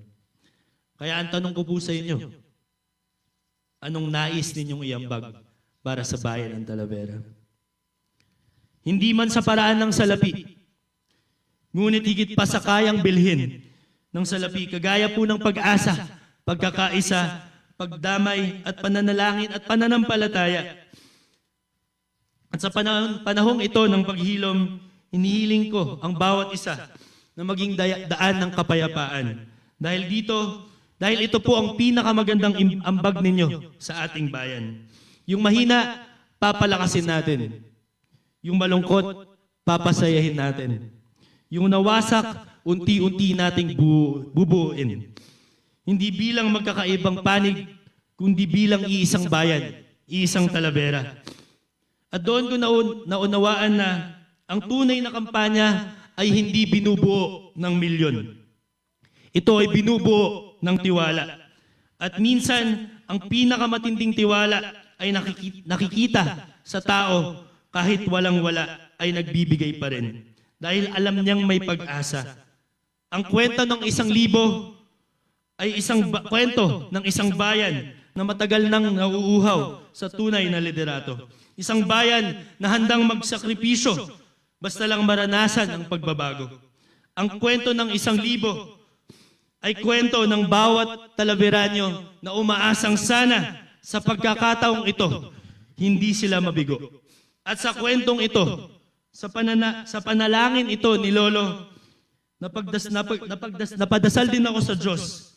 Kaya ang tanong ko po sa inyo, anong nais ninyong iambag para sa bayan ng Talavera? Hindi man sa paraan ng salapi, ngunit higit pa sa kayang bilhin ng salapi, kagaya po ng pag-asa, pagkakaisa, pagdamay at pananalangin at pananampalataya. At sa panahong ito ng paghilom, inihiling ko ang bawat isa na maging daan ng kapayapaan. Dahil ito po ang pinakamagandang ambag ninyo sa ating bayan. Yung mahina, papalakasin natin. Yung malungkot, papasayahin natin. Yung nawasak, unti-unti nating bubuuin. Hindi bilang magkakaibang panig, kundi bilang iisang bayan, iisang Talavera. At doon ko naunawaan na ang tunay na kampanya ay hindi binubuo ng milyon. Ito ay binubuo ng tiwala. At minsan, ang pinakamatinding tiwala ay nakikita sa tao kahit walang-wala ay nagbibigay pa rin. Dahil alam niyang may pag-asa. Ang kwento ng 1,000 ay kwento ng isang bayan na matagal nang nauuhaw sa tunay na liderato. Isang bayan na handang magsakripisyo basta lang maranasan ang pagbabago. Ang kwento ng 1,000 ay kwento ng bawat Talaveranyo na umaasang sana sa pagkakataong ito, hindi sila mabigo. At sa kwentong ito, sa panalangin ito ni Lolo, napadasal din ako sa Diyos.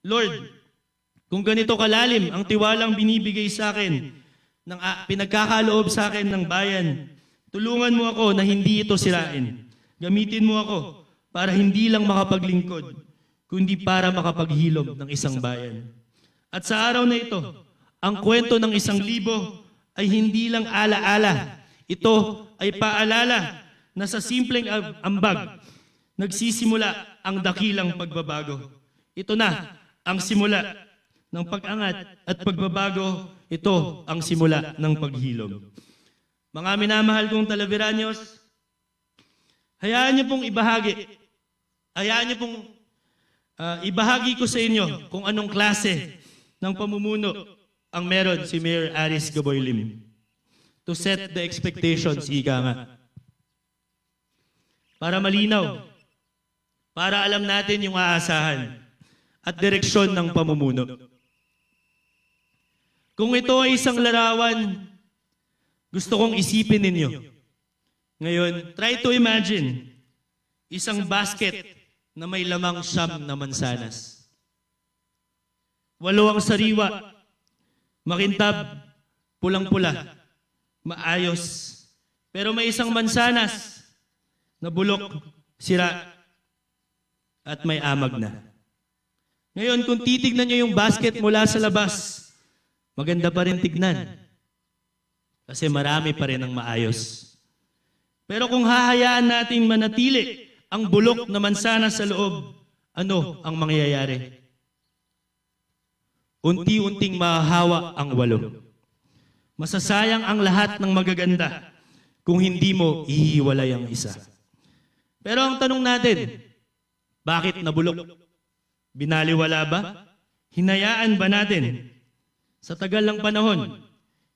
Lord, kung ganito kalalim ang tiwalang binibigay sa akin, pinagkakaloob sa akin ng bayan, tulungan mo ako na hindi ito sirain. Gamitin mo ako para hindi lang makapaglingkod, kundi para makapaghilom ng isang bayan. At sa araw na ito, ang kwento ng 1,000 ay hindi lang alaala. Ito ay paalala na sa simpleng ambag, nagsisimula ang dakilang pagbabago. Ito na ang simula ng pag-angat at pagbabago. Ito ang simula ng paghilom. Mga minamahal kong Talaveranos, hayaan niyo pong ibahagi ko sa inyo kung anong klase ng pamumuno ang meron si Mayor Aris Gaboy Lim. To set the expectations, ika nga. Para malinaw, para alam natin yung aasahan at direksyon ng pamumuno. Kung ito ay isang larawan, gusto kong isipin ninyo. Ngayon, try to imagine isang basket na may lamang 9 na mansanas. 8 ang sariwa, makintab, pulang-pula, maayos. Pero may isang mansanas na bulok, sira, at may amag na. Ngayon, kung titignan nyo yung basket mula sa labas, maganda pa rin tignan. Kasi marami pa rin ang maayos. Pero kung hahayaan nating manatili ang bulok na mansanas sa loob, ano ang mangyayari? Unti-unting mahahawa ang 8. Masasayang ang lahat ng magaganda kung hindi mo ihiwalay ang isa. Pero ang tanong natin, bakit nabulok? Binaliwala ba? Hinayaan ba natin? Sa tagal ng panahon,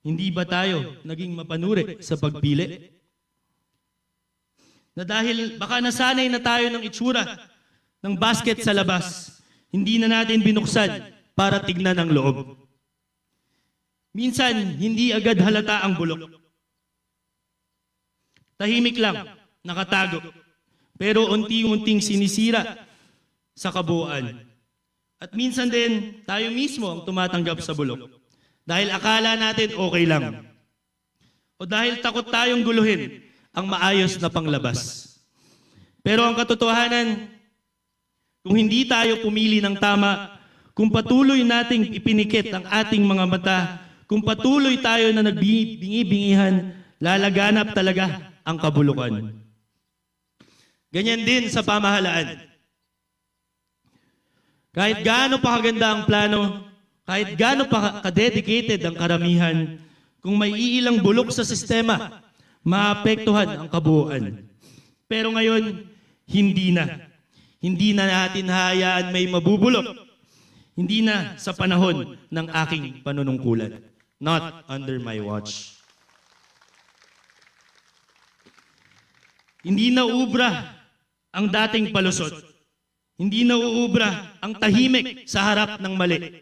hindi ba tayo naging mapanuri sa pagpili? Na dahil baka nasanay na tayo ng itsura ng basket sa labas, hindi na natin binuksan para tignan ang loob. Minsan, hindi agad halata ang bulok. Tahimik lang, nakatago. Pero unti-unting sinisira sa kabuuan. At minsan din, tayo mismo ang tumatanggap sa bulok. Dahil akala natin okay lang. O dahil takot tayong guluhin ang maayos na panglabas. Pero ang katotohanan, kung hindi tayo pumili ng tama, kung patuloy nating ipinikit ang ating mga mata, kung patuloy tayo na nagbingi-bingihan, lalaganap talaga ang kabulukan. Ganyan din sa pamahalaan. Kahit gaano pa kaganda ang plano, kahit gaano pa ka-dedicated ang karamihan, kung may iilang bulok sa sistema, maapektuhan ang kabuuan. Pero ngayon, hindi na. Hindi na natin hayaan may mabubulok. Hindi na sa panahon ng aking panunungkulan. Not under my watch. Hindi na ubra ang dating palusot. Hindi na uubra ang tahimik sa harap ng mali.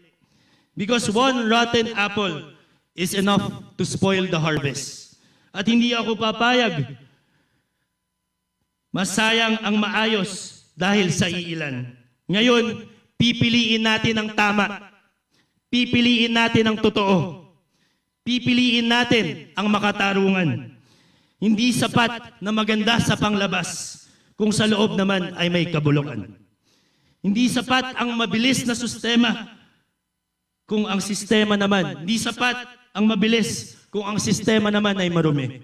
Because one rotten apple is enough to spoil the harvest. At hindi ako papayag. Masayang ang maayos dahil sa iilan. Ngayon, pipiliin natin ang tama. Pipiliin natin ang totoo. Pipiliin natin ang makatarungan. Hindi sapat na maganda sa panglabas kung sa loob naman ay may kabulukan. Hindi sapat ang mabilis na sistema kung ang sistema naman. Hindi sapat ang mabilis kung ang sistema naman ay marumi.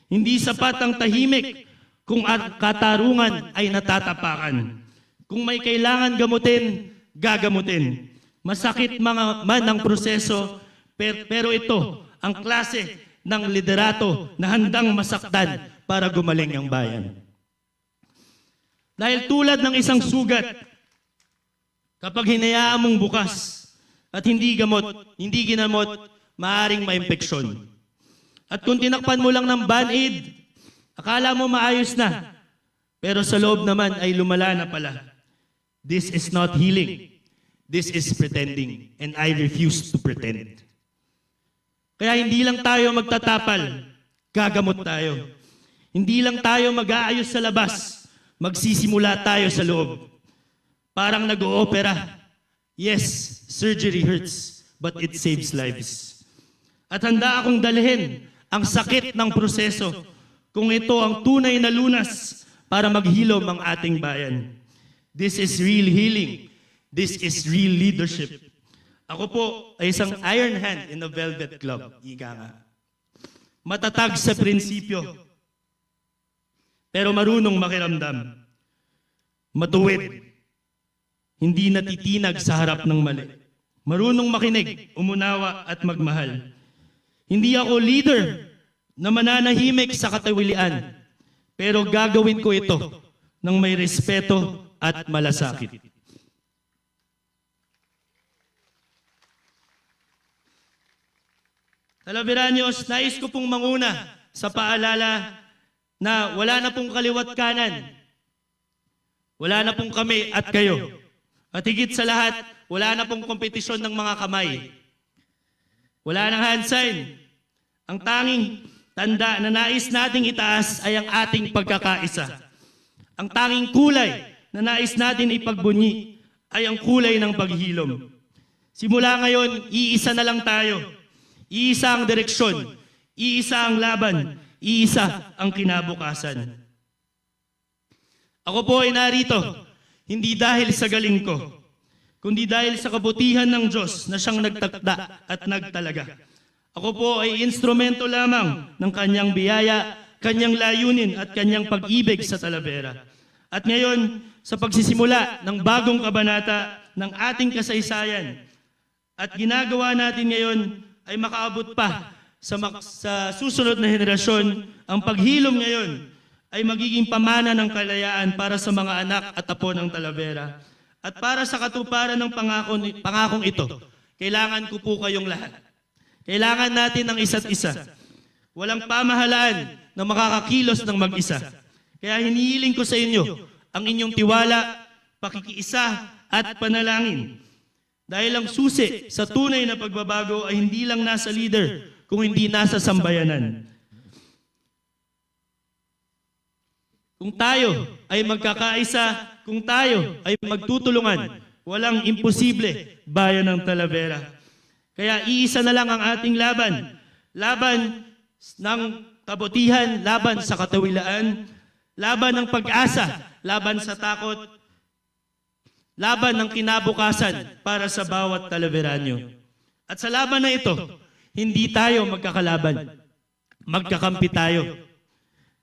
Hindi sapat ang tahimik kung ang katarungan ay natatapakan. Kung may kailangan gamutin, gagamutin. Masakit man ang proseso, pero ito ang klase ng liderato na handang masaktan para gumaling ang bayan. Dahil tulad ng isang sugat, kapag hinayaan mong bukas at hindi ginamot, maaaring maimpeksyon. At kung tinakpan mo lang ng Band-Aid, akala mo maayos na, pero sa loob naman ay lumala na pala. This is not healing. This is pretending, and I refuse to pretend. Kaya hindi lang tayo magtatapal, gagamot tayo. Hindi lang tayo mag-aayos sa labas, magsisimula tayo sa loob. Parang nag-oopera. Yes, surgery hurts, but it saves lives. At handa akong dalhin ang sakit ng proseso kung ito ang tunay na lunas para maghilom ang ating bayan. This is real healing. This is real leadership. Ako po ay isang iron hand in a velvet glove. Ika nga. Matatag sa prinsipyo, pero marunong makiramdam. Matuwid. Hindi natitinag sa harap ng mali. Marunong makinig, umunawa at magmahal. Hindi ako leader na mananahimik sa katawilian, pero gagawin ko ito ng may respeto at malasakit. Talaveranos, nais ko pong manguna sa paalala na wala na pong kaliwat kanan. Wala na pong kami at kayo. At higit sa lahat, wala na pong kompetisyon ng mga kamay. Wala nang hand sign. Ang tanging tanda na nais nating itaas ay ang ating pagkakaisa. Ang tanging kulay na nais natin ipagbunyi ay ang kulay ng paghihilom. Simula ngayon, iisa na lang tayo. Iisa ang direksyon, iisa ang laban, iisa ang kinabukasan. Ako po ay narito, hindi dahil sa galing ko, kundi dahil sa kabutihan ng Diyos na siyang nagtakda at nagtalaga. Ako po ay instrumento lamang ng kanyang biyaya, kanyang layunin at kanyang pag-ibig sa Talavera. At ngayon, sa pagsisimula ng bagong kabanata ng ating kasaysayan, at ginagawa natin ngayon ay makaabot pa sa susunod na henerasyon, ang paghilom ngayon ay magiging pamana ng kalayaan para sa mga anak at apo ng Talavera. At para sa katuparan ng pangakong ito, kailangan ko po kayong lahat. Kailangan natin ng isa't isa. Walang pamahalaan na makakakilos ng mag-isa. Kaya hinihiling ko sa inyo ang inyong tiwala, pakikiisa at panalangin. Dahil ang susi sa tunay na pagbabago ay hindi lang nasa leader, kung hindi nasa sambayanan. Kung tayo ay magkakaisa, kung tayo ay magtutulungan, walang imposible, bayan ng Talavera. Kaya iisa na lang ang ating laban. Laban ng kabutihan, laban sa katawilaan, laban ng pag-asa, laban sa takot, laban ng kinabukasan para sa bawat Talaveranyo. At sa laban na ito, hindi tayo magkakalaban. Magkakampi tayo.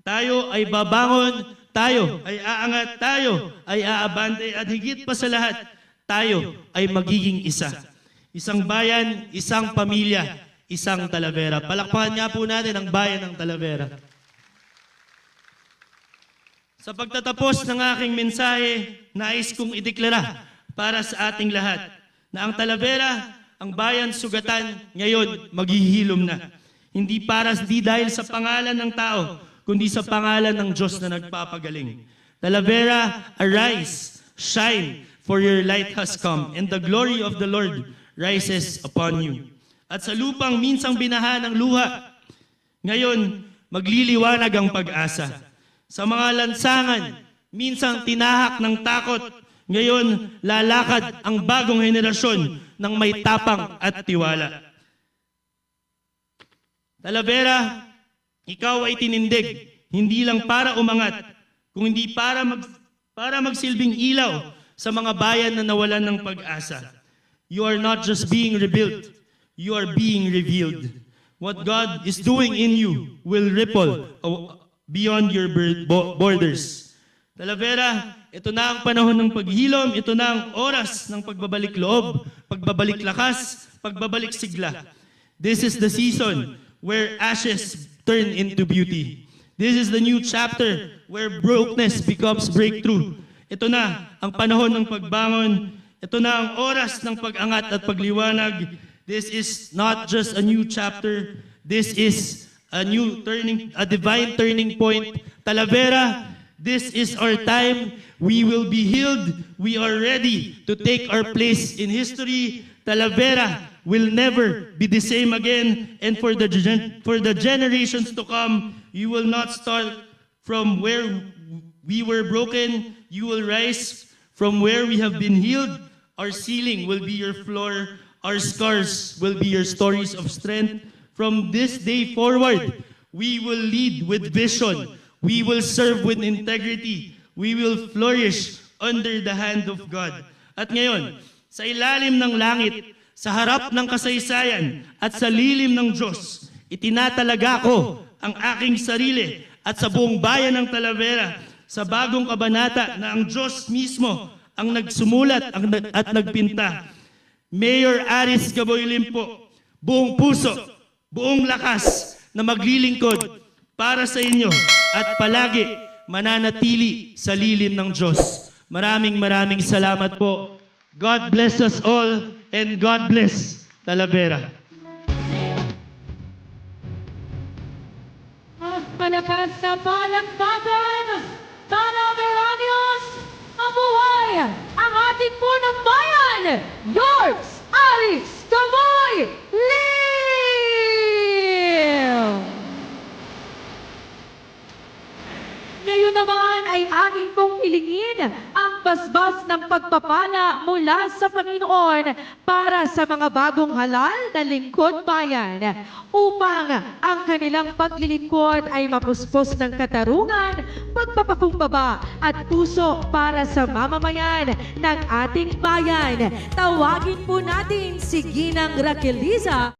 Tayo ay babangon, tayo ay aangat, tayo ay aabante, at higit pa sa lahat, tayo ay magiging isa. Isang bayan, isang pamilya, isang Talavera. Palakpakan nga po natin ang bayan ng Talavera. Sa pagtatapos ng aking mensahe, nais kong ideklara para sa ating lahat na ang Talavera, ang bayan sugatan, ngayon maghihilom na. Hindi dahil sa pangalan ng tao, kundi sa pangalan ng Diyos na nagpapagaling. Talavera, arise, shine, for your light has come, and the glory of the Lord rises upon you. At sa lupang minsang binaha ng luha, ngayon magliliwanag ang pag-asa. Sa mga lansangan, minsang tinahak ng takot, ngayon lalakad ang bagong henerasyon ng may tapang at tiwala. Talavera, ikaw ay tinindig, hindi lang para umangat, kung hindi para magsilbing ilaw sa mga bayan na nawalan ng pag-asa. You are not just being rebuilt, you are being revealed. What God is doing in you will ripple beyond your borders. Talavera, ito na ang panahon ng paghilom, ito na ang oras ng pagbabalik loob, pagbabalik lakas, pagbabalik sigla. This is the season where ashes turn into beauty. This is the new chapter where brokenness becomes breakthrough. Ito na ang panahon ng pagbangon. Ito na ang oras ng pag-angat at pagliwanag. This is not just a new chapter. This is a divine turning point. Talavera, this is our time. We will be healed. We are ready to take our place in history. Talavera will never be the same again. And for the generations to come, you will not start from where we were broken. You will rise from where we have been healed. Our ceiling will be your floor. Our scars will be your stories of strength. From this day forward, we will lead with vision. We will serve with integrity. We will flourish under the hand of God. At ngayon, sa ilalim ng langit, sa harap ng kasaysayan at sa lilim ng Diyos, itinatalaga ko ang aking sarili at sa buong bayan ng Talavera sa bagong kabanata na ang Diyos mismo ang nagsumulat at nagpinta. Mayor Aris Gaboy Limpo, buong puso, buong lakas na maglilingkod para sa inyo at palagi mananatili sa lilim ng Diyos. Maraming salamat po. God bless us all and God bless Talavera. Malakas na palakpakan, Talaveranios, mabuhay ang ating punong bayan, Yorks Aris Gaboy Lim! Ngayon naman ay aking pong hilingin ang basbas ng pagpapala mula sa Panginoon para sa mga bagong halal na lingkod bayan upang ang kanilang paglilingkod ay mapuspos ng katarungan, pagpapakumbaba at puso para sa mamamayan ng ating bayan. Tawagin po natin si Ginang Raqueliza.